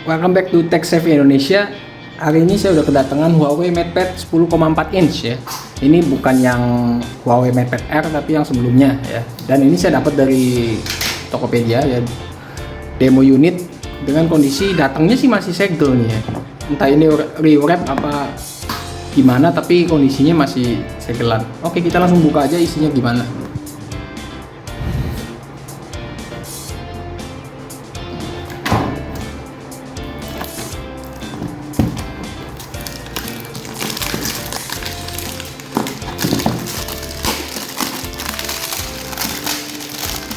Welcome back to Tech Savvy Indonesia. Hari ini saya udah kedatangan Huawei MatePad 10,4 inch ya. Ini bukan yang Huawei MatePad Air tapi yang sebelumnya ya. Dan ini saya dapat dari Tokopedia ya. Demo unit dengan kondisi datangnya sih masih segel nih ya. Entah ini rewrap apa gimana, tapi kondisinya masih segelan. Oke, kita langsung buka aja isinya gimana.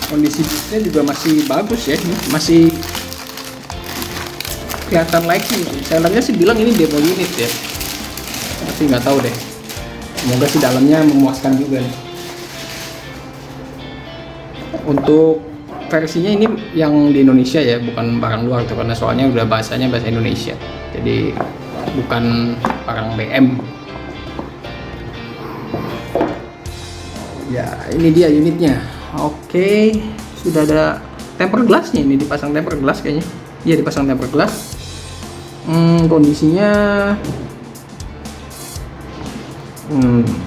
Kondisi bisnya juga masih bagus ya, masih kelihatan like sih. Sellernya sih bilang ini demo unit ya, tapi nggak tahu deh. Semoga sih dalamnya memuaskan juga nih. Untuk versinya ini yang di Indonesia ya, bukan barang luar tuh, karena soalnya udah bahasanya bahasa Indonesia, jadi bukan barang BM. Ya ini dia unitnya. Oke, sudah ada tempered glassnya, ini dipasang tempered glass kayaknya. Iya, dipasang tempered glass. Kondisinya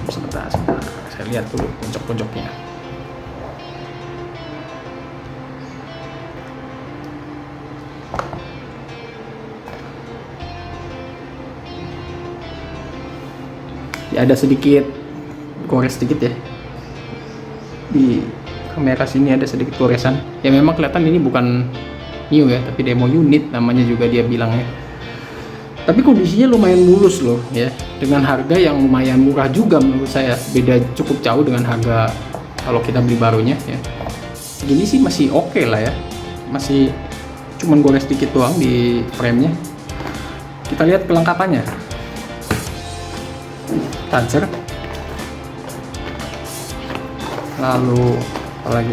sebentar, saya lihat dulu pojok-pojoknya. Ya, ada sedikit gores sedikit ya di kamera sini, ada sedikit goresan ya. Memang kelihatan ini bukan new ya, tapi demo unit namanya juga dia bilang ya. Tapi kondisinya lumayan mulus loh ya, dengan harga yang lumayan murah juga menurut saya. Beda cukup jauh dengan harga kalau kita beli barunya ya. Gini sih masih oke lah ya, masih cuman gores sedikit doang di framenya. Kita lihat kelengkapannya. Charger, lalu apa lagi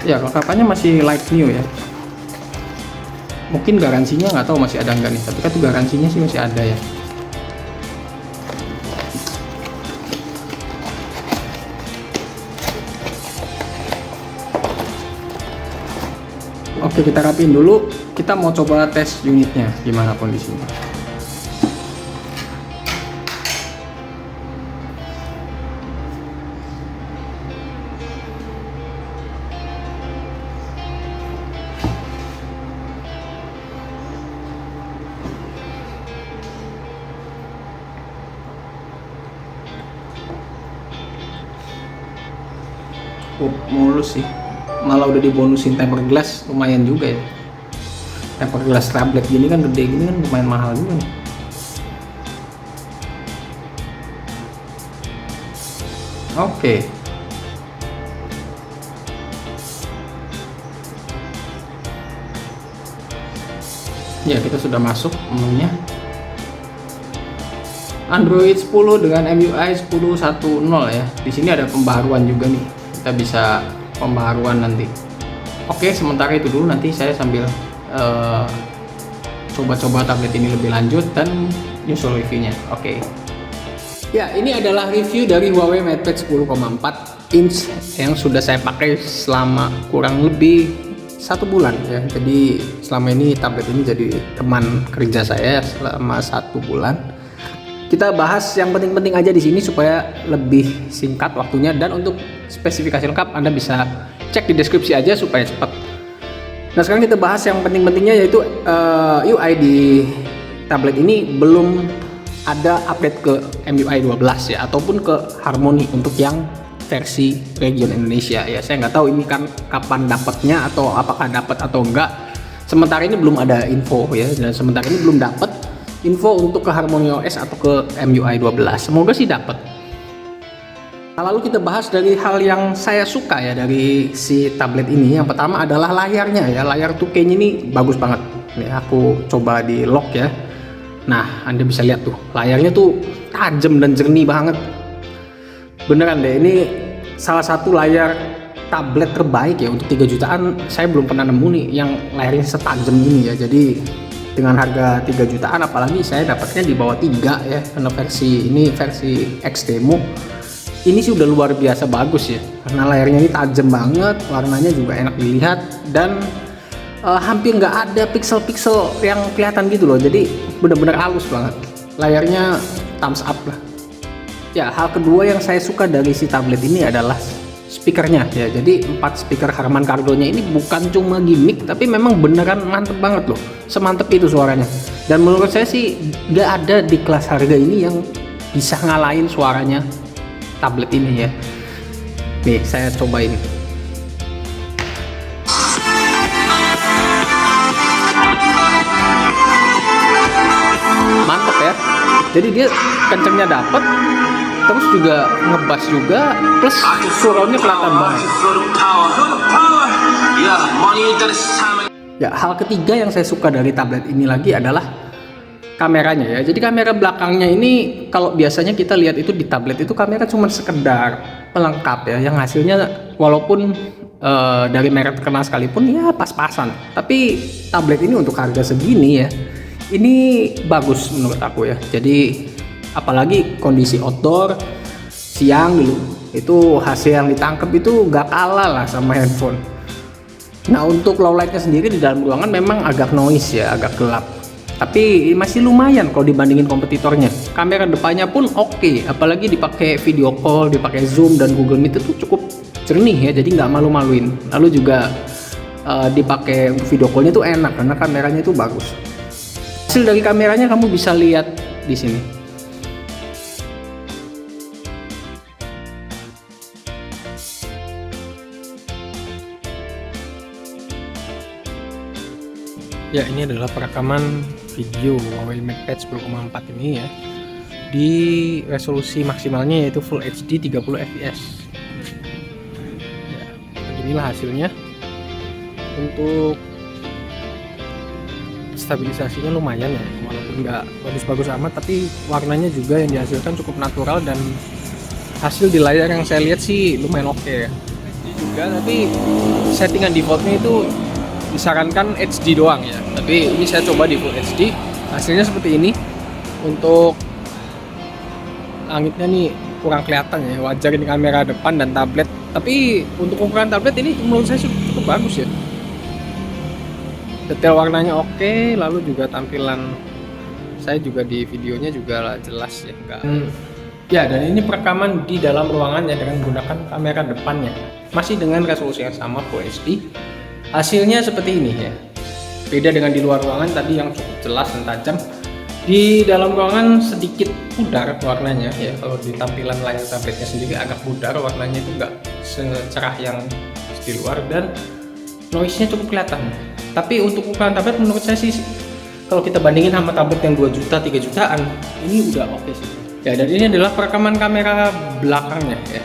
ya, kelengkapannya masih like new ya. Mungkin garansinya nggak tahu masih ada nggak nih, tapi kan tuh garansinya sih masih ada ya. Oke, kita rapiin dulu. Kita mau coba tes unitnya gimana kondisinya. Mulus sih, malah udah dibonusin tempered glass, lumayan juga ya. Tempered glass tablet gini kan, gede gini kan, lumayan mahal juga nih. Oke, ya kita sudah masuk menunya. Android 10 dengan MIUI 10.10 ya. Di sini ada pembaharuan juga nih, kita bisa pembaharuan nanti. Oke, sementara itu dulu, nanti saya sambil coba-coba tablet ini lebih lanjut dan nyusul reviewnya. Oke. Ya, ini adalah review dari Huawei MatePad 10,4 inch yang sudah saya pakai selama kurang lebih 1 bulan ya. Jadi selama ini tablet ini jadi teman kerja saya selama 1 bulan. Kita bahas yang penting-penting aja di sini supaya lebih singkat waktunya, dan untuk spesifikasi lengkap Anda bisa cek di deskripsi aja supaya cepat. Nah, sekarang kita bahas yang penting-pentingnya, yaitu UI di tablet ini belum ada update ke MIUI 12 ya, ataupun ke Harmony untuk yang versi region Indonesia ya. Saya nggak tahu ini kan kapan dapatnya, atau apakah dapat atau enggak. Sementara ini belum ada info ya, dan sementara ini belum dapat info untuk ke Harmony OS atau ke MIUI 12. Semoga sih dapat. Nah, lalu kita bahas dari hal yang saya suka ya dari si tablet ini. Yang pertama adalah layarnya ya. Layar 2K-nya ini bagus banget. Nih, aku coba di lock ya. Nah, Anda bisa lihat tuh, layarnya tuh tajam dan jernih banget. Beneran deh, ini salah satu layar tablet terbaik ya untuk 3 jutaan. Saya belum pernah nemu nih yang layarnya setajam ini ya. Jadi dengan harga 3 jutaan, apalagi saya dapatnya di bawah 3 ya, karena versi ini versi X Demo. ini sih udah luar biasa bagus ya, karena layarnya ini tajam banget, warnanya juga enak dilihat, dan hampir nggak ada pixel-pixel yang kelihatan gitu loh, jadi bener-bener halus banget. Layarnya thumbs up lah. Ya, hal kedua yang saya suka dari si tablet ini adalah speakernya ya. Jadi 4 speaker Harman Kardonnya ini bukan cuma gimmick, tapi memang beneran mantep banget loh, semantep itu suaranya. Dan menurut saya sih nggak ada di kelas harga ini yang bisa ngalahin suaranya tablet ini ya. Nih saya cobain. Mantep ya. Jadi dia kencengnya dapet, terus juga ngebass juga, plus suaranya kelihatan banget. Ya, hal ketiga yang saya suka dari tablet ini lagi adalah kameranya ya. Jadi kamera belakangnya ini, kalau biasanya kita lihat itu di tablet itu kamera cuma sekedar pelengkap ya, yang hasilnya walaupun dari merek terkenal sekalipun ya pas-pasan. Tapi tablet ini untuk harga segini ya, ini bagus menurut aku ya. Jadi apalagi kondisi outdoor siang dulu, itu hasil yang ditangkap itu gak kalah lah sama handphone. Nah, untuk low lightnya sendiri di dalam ruangan memang agak noise ya, agak gelap, tapi masih lumayan kalau dibandingin kompetitornya. Kamera depannya pun oke, apalagi dipakai video call, dipakai Zoom dan Google Meet itu cukup jernih ya, jadi nggak malu-maluin. Lalu juga dipakai video callnya tuh enak karena kameranya itu bagus. Hasil dari kameranya kamu bisa lihat di sini. Ya, ini adalah perekaman video Huawei MatePad 10,4 ini ya, di resolusi maksimalnya yaitu Full HD 30 fps. Ya, beginilah hasilnya. Untuk stabilisasinya lumayan ya, walaupun nggak bagus-bagus amat, tapi warnanya juga yang dihasilkan cukup natural, dan hasil di layar yang saya lihat sih lumayan oke ya. Juga, tapi settingan defaultnya itu disarankan HD doang ya, tapi ini saya coba di Full HD, hasilnya seperti ini. Untuk langitnya nih kurang kelihatan ya, wajar ini kamera depan dan tablet, tapi untuk ukuran tablet ini menurut saya cukup bagus ya. Detail warnanya oke, lalu juga tampilan saya juga di videonya juga jelas ya, enggak. Ya, dan ini perekaman di dalam ruangan ya dengan menggunakan kamera depannya, masih dengan resolusi yang sama Full HD. Hasilnya seperti ini ya, beda dengan di luar ruangan tadi yang cukup jelas dan tajam. Di dalam ruangan sedikit pudar warnanya ya, kalau di tampilan layar tabletnya sendiri agak pudar warnanya, itu enggak secerah yang di luar, dan noise-nya cukup kelihatan. Tapi untuk ukuran tablet menurut saya sih, kalau kita bandingin sama tablet yang 2 juta, 3 jutaan, ini udah oke sih. Ya, dan ini adalah perekaman kamera belakangnya ya.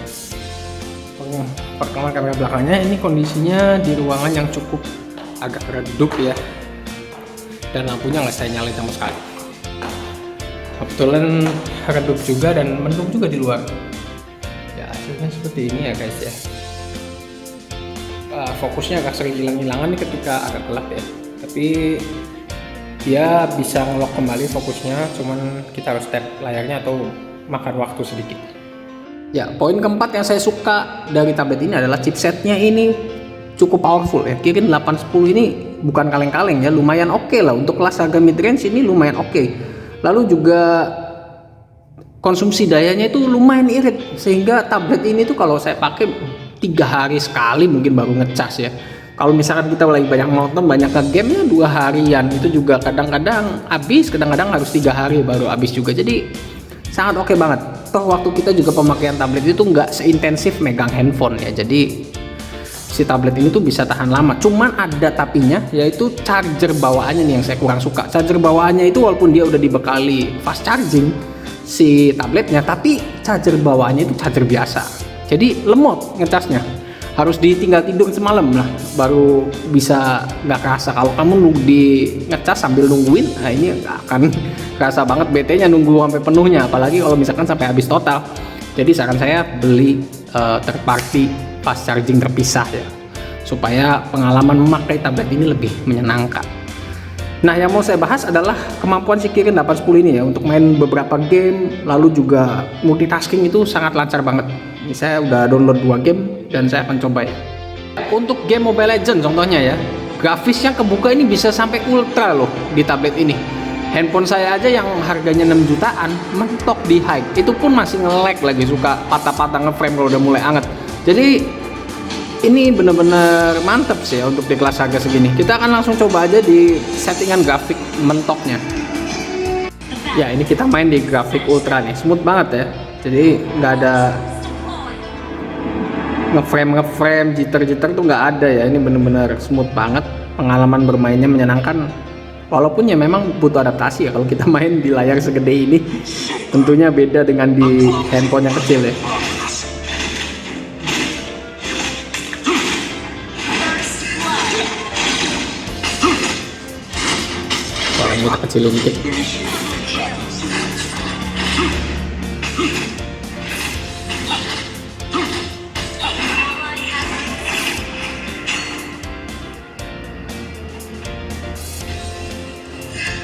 Perekaman kamera belakangnya ini kondisinya di ruangan yang cukup agak redup ya, dan lampunya nggak saya nyalain sama sekali. Kebetulan redup juga dan mendung juga di luar. Ya, hasilnya seperti ini ya guys ya. Fokusnya agak sering hilang-hilangan nih ketika agak gelap ya, tapi dia bisa nge-lock kembali fokusnya, cuman kita harus tap layarnya atau makan waktu sedikit. Ya, poin keempat yang saya suka dari tablet ini adalah chipsetnya ini cukup powerful ya. Kirin 810 ini bukan kaleng-kaleng ya, lumayan oke lah untuk kelas harga mid range ini, lumayan oke. Lalu juga konsumsi dayanya itu lumayan irit, sehingga tablet ini tuh kalau saya pakai 3 hari sekali mungkin baru ngecas ya. Kalau misalkan kita lagi banyak nonton, banyak ke game ya 2 harian, itu juga kadang-kadang habis, kadang-kadang harus 3 hari baru habis juga. Jadi sangat oke banget. Toh waktu kita juga pemakaian tablet itu nggak seintensif megang handphone ya, jadi si tablet ini tuh bisa tahan lama. Cuman ada tapinya, yaitu charger bawaannya nih yang saya kurang suka. Charger bawaannya itu walaupun dia udah dibekali fast charging si tabletnya, tapi charger bawaannya itu charger biasa, jadi lemot ngecasnya. Harus ditinggal tidur semalam lah baru bisa nggak kerasa. Kalau kamu di ngecas sambil nungguin, nah ini akan kerasa banget BT-nya nunggu sampai penuhnya, apalagi kalau misalkan sampai habis total. Jadi saran saya beli third party fast charging terpisah ya, supaya pengalaman memakai tablet ini lebih menyenangkan. Nah, yang mau saya bahas adalah kemampuan si Kirin 810 ini ya untuk main beberapa game, lalu juga multitasking itu sangat lancar banget. Ini saya udah download 2 game dan saya akan coba ya. Untuk game Mobile Legends contohnya ya, grafisnya kebuka ini bisa sampai ultra loh di tablet ini. Handphone saya aja yang harganya 6 jutaan mentok di high, itu pun masih nge-lag lagi, suka patah-patah nge-frame kalau udah mulai anget. Jadi ini bener-bener mantep sih ya untuk di kelas harga segini. Kita akan langsung coba aja di settingan grafik mentoknya. Ya, ini kita main di grafik ultra nih, smooth banget ya. Jadi nggak ada ngeframe, jitter tuh nggak ada ya. Ini bener-bener smooth banget. Pengalaman bermainnya menyenangkan. Walaupun ya memang butuh adaptasi ya kalau kita main di layar segede ini. Tentunya beda dengan di handphone yang kecil ya. Kita kecilin dikit.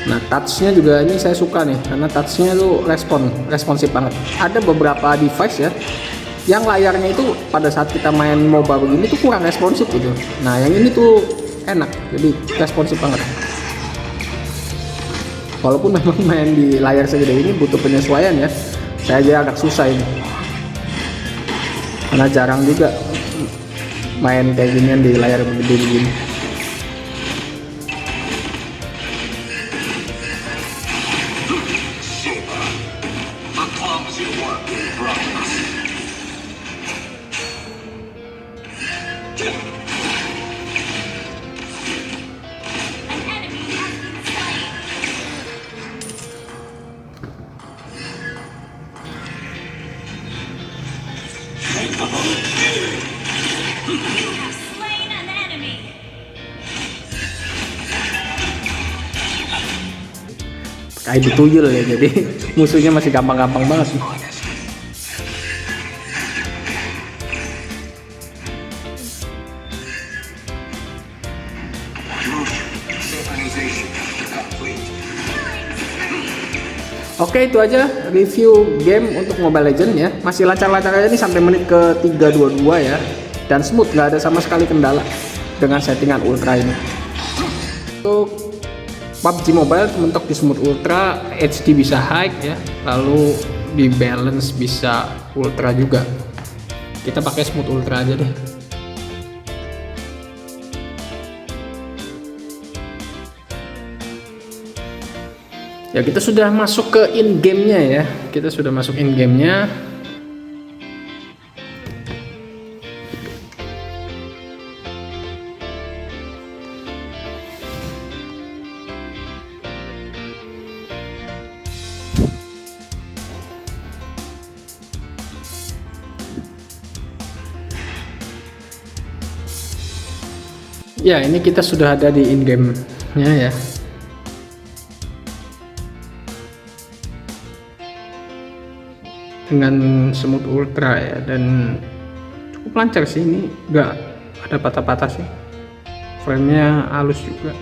Nah, touchnya juga ini saya suka nih karena touchnya tuh responsif banget. Ada beberapa device ya yang layarnya itu pada saat kita main MOBA begini tuh kurang responsif gitu. Nah, yang ini tuh enak, jadi responsif banget. Walaupun memang main di layar segede ini butuh penyesuaian ya, saya aja agak susah ini karena jarang juga main kayak ginian di layar gede begini. Kayak dituyul ya, jadi musuhnya masih gampang-gampang banget nih. Oke, itu aja review game untuk Mobile Legends ya. Masih lancar-lancar aja nih sampai menit ke 322 ya. Dan smooth, nggak ada sama sekali kendala dengan settingan ultra ini. Untuk PUBG Mobile mentok di smooth ultra, HD bisa high ya, lalu di balance bisa ultra juga. Kita pakai smooth ultra aja deh. Ya, kita sudah masuk ke in game-nya ya. Kita sudah masuk in game-nya. Ya, ini kita sudah ada di in game-nya ya. Dengan smooth ultra ya, dan cukup lancar sih, ini nggak ada patah-patah sih, framenya halus juga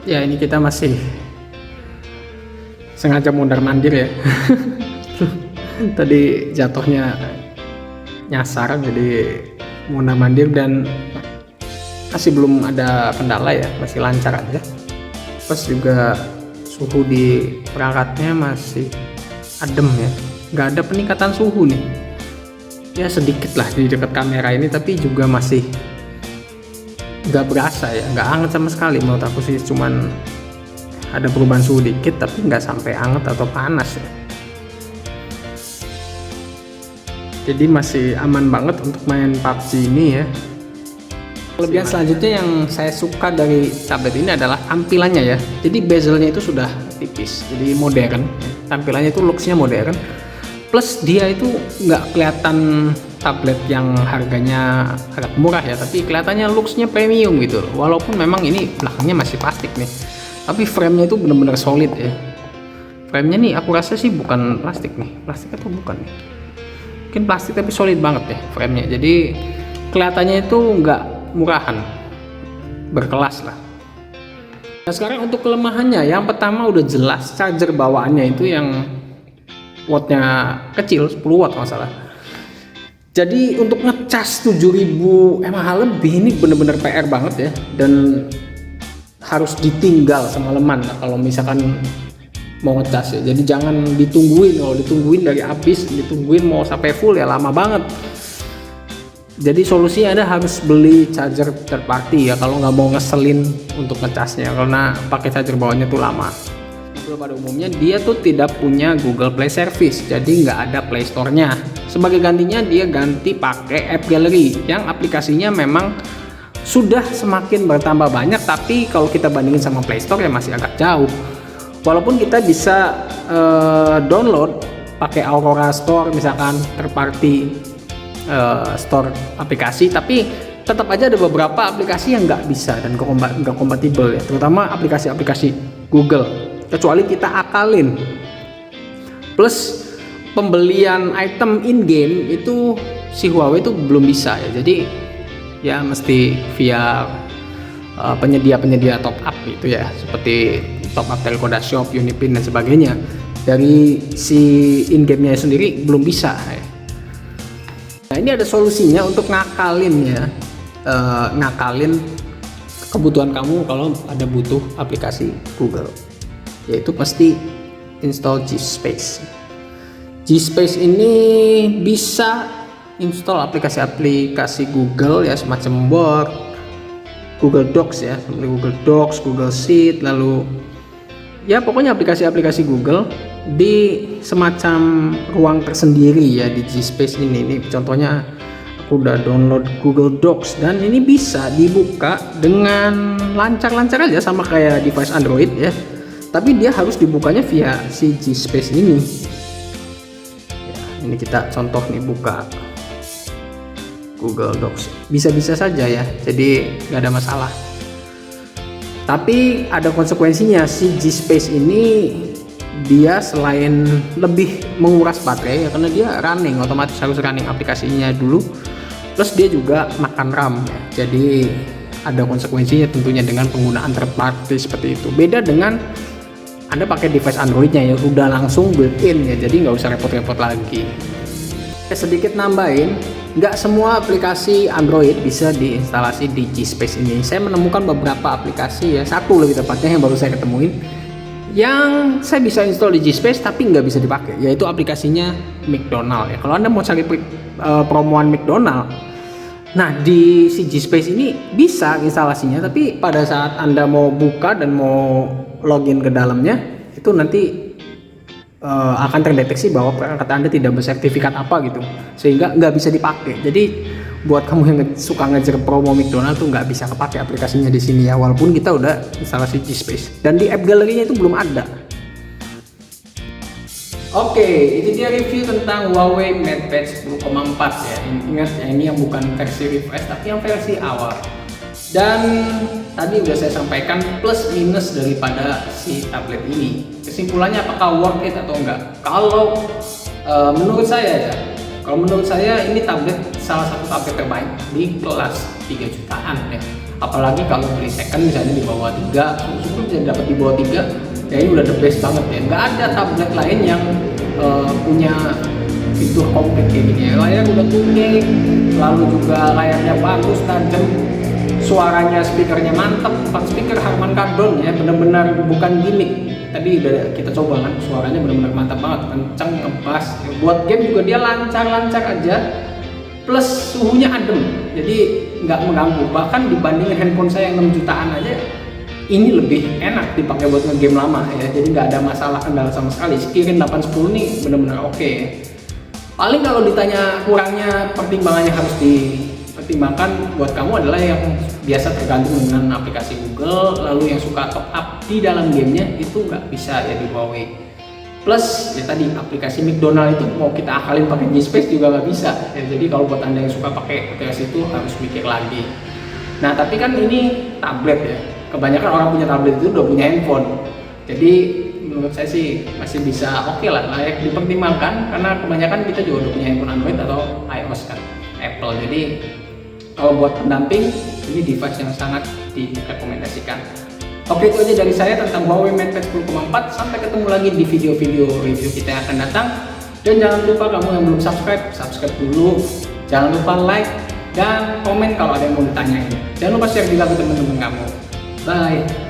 ya. Ini kita masih sengaja mondar mandir ya. Tadi jatuhnya nyasar jadi mondar mandir, dan masih belum ada kendala ya, masih lancar aja. Plus juga suhu di perangkatnya masih adem ya, nggak ada peningkatan suhu nih ya, sedikit lah di dekat kamera ini, tapi juga masih nggak berasa ya, nggak anget sama sekali menurut aku sih. Cuman ada perubahan suhu dikit, tapi nggak sampai anget atau panas ya. Jadi masih aman banget untuk main PUBG ini ya. Kelebihan selanjutnya yang saya suka dari tablet ini adalah tampilannya ya. Jadi bezelnya itu sudah tipis, jadi modern. Tampilannya itu looksnya modern. Plus dia itu nggak kelihatan tablet yang harganya agak murah ya, tapi kelihatannya looksnya premium gitu. Walaupun memang ini belakangnya masih plastik nih, tapi framenya itu benar-benar solid ya. Framenya nih aku rasa sih bukan plastik nih, plastik atau bukan nih? Mungkin plastik tapi solid banget ya framenya. Jadi kelihatannya itu nggak murahan, berkelas lah. Nah sekarang untuk kelemahannya, yang pertama udah jelas charger bawaannya itu yang wattnya kecil, 10 watt kalau salah. Jadi untuk ngecas 7000 mAh lebih ini bener-bener PR banget ya, dan harus ditinggal semalaman kalau misalkan mau ngecas ya. Jadi jangan ditungguin, kalau ditungguin dari habis, ditungguin mau sampai full ya lama banget. Jadi solusinya Anda harus beli charger third party ya, kalau nggak mau ngeselin untuk ngecasnya, karena pakai charger bawahnya tuh lama. Google pada umumnya dia tuh tidak punya Google Play Service, jadi nggak ada Play Store-nya. Sebagai gantinya dia ganti pakai App Gallery yang aplikasinya memang sudah semakin bertambah banyak, tapi kalau kita bandingin sama Play Store ya masih agak jauh. Walaupun kita bisa download pakai Aurora Store misalkan, third party store aplikasi, tapi tetap aja ada beberapa aplikasi yang nggak bisa dan nggak kompatibel ya, terutama aplikasi-aplikasi Google, kecuali kita akalin. Plus pembelian item in game itu si Huawei itu belum bisa ya, jadi ya mesti via penyedia top up gitu ya, seperti top up Telkoda Shop, Unipin dan sebagainya. Dari si in game-nya sendiri belum bisa ya. Nah ini ada solusinya untuk ngakalin ya, ngakalin kebutuhan kamu kalau ada butuh aplikasi Google, yaitu pasti install G-Space. G-Space ini bisa install aplikasi-aplikasi Google ya, semacam Word, Google Docs ya, seperti Google Docs, Google Sheet, lalu ya pokoknya aplikasi-aplikasi Google di semacam ruang tersendiri ya di G-Space ini. Ini contohnya aku udah download Google Docs dan ini bisa dibuka dengan lancar-lancar aja sama kayak device Android ya, tapi dia harus dibukanya via si G-Space ini ya. Ini kita contoh nih, buka Google Docs, bisa-bisa saja ya, jadi nggak ada masalah. Tapi ada konsekuensinya, si G-Space ini dia selain lebih menguras baterai ya, karena dia running, otomatis harus running aplikasinya dulu, plus dia juga makan RAM ya. Jadi ada konsekuensinya tentunya dengan penggunaan third party seperti itu. Beda dengan Anda pakai device Androidnya yang udah langsung built-in ya, jadi nggak usah repot-repot lagi. Sedikit nambahin, nggak semua aplikasi Android bisa diinstalasi di G-Space ini. Saya menemukan beberapa aplikasi ya, satu lebih tepatnya yang baru saya ketemuin, yang saya bisa install di G-Space tapi nggak bisa dipakai, yaitu aplikasinya McDonald ya. Kalau Anda mau cari promoan McDonald, nah di si G-Space ini bisa instalasinya, tapi pada saat Anda mau buka dan mau login ke dalamnya, itu nanti akan terdeteksi bahwa perangkat Anda tidak bersertifikat apa gitu, sehingga nggak bisa dipakai. Jadi buat kamu yang suka ngejar promo McDonald tuh nggak bisa kepake aplikasinya di sini ya, walaupun kita udah instalasi G-Space dan di app gallery-nya itu belum ada. Oke, itu dia review tentang Huawei MatePad 10,4 ya. Ingat ya, ini yang bukan versi refresh tapi yang versi awal. Dan tadi udah saya sampaikan plus minus daripada si tablet ini. Kesimpulannya apakah worth it atau enggak? Kalau menurut saya ya, kalau menurut saya ini tablet salah satu tablet terbaik di kelas 3 jutaan ya. Apalagi kalau beli second misalnya di bawah 3, syukur bisa dapat di bawah 3, ya ini udah the best banget ya. Nggak ada tablet lain yang punya fitur komplit kayak gini ya. Layar udah tuning, lalu juga layarnya bagus, tajam, suaranya, speakernya mantep, 4 speaker Harman Kardon ya, benar-benar bukan gimmick. Tadi udah kita coba kan, suaranya benar-benar mantap banget, kenceng, ngebas. Buat game juga dia lancar-lancar aja, plus suhunya adem, jadi nggak mengganggu. Bahkan dibandingin handphone saya yang 6 jutaan aja, ini lebih enak dipakai buat ngegame lama ya, jadi nggak ada masalah kendala sama sekali. Kirin 810 nih benar-benar oke. Paling kalau ditanya kurangnya, pertimbangannya harus dipertimbangkan buat kamu adalah yang biasa tergantung dengan aplikasi Google, lalu yang suka top up di dalam gamenya itu nggak bisa ya di Huawei. Plus ya tadi aplikasi McDonald itu mau kita akalin pakai G-Space juga nggak bisa ya, jadi kalau buat anda yang suka pakai aplikasi itu harus mikir lagi. Nah tapi kan ini tablet ya, kebanyakan orang punya tablet itu udah punya handphone, jadi menurut saya sih masih bisa oke lah, layak dipertimbangkan, karena kebanyakan kita juga udah punya handphone Android atau iOS kan, Apple. Jadi kalau buat pendamping, ini device yang sangat direkomendasikan. Oke, itu aja dari saya tentang Huawei MatePad 10,4. Sampai ketemu lagi di video-video review kita yang akan datang. Dan jangan lupa kamu yang belum subscribe dulu. Jangan lupa like dan komen kalau ada yang mau ditanyain. Jangan lupa share juga ke teman-teman kamu. Bye.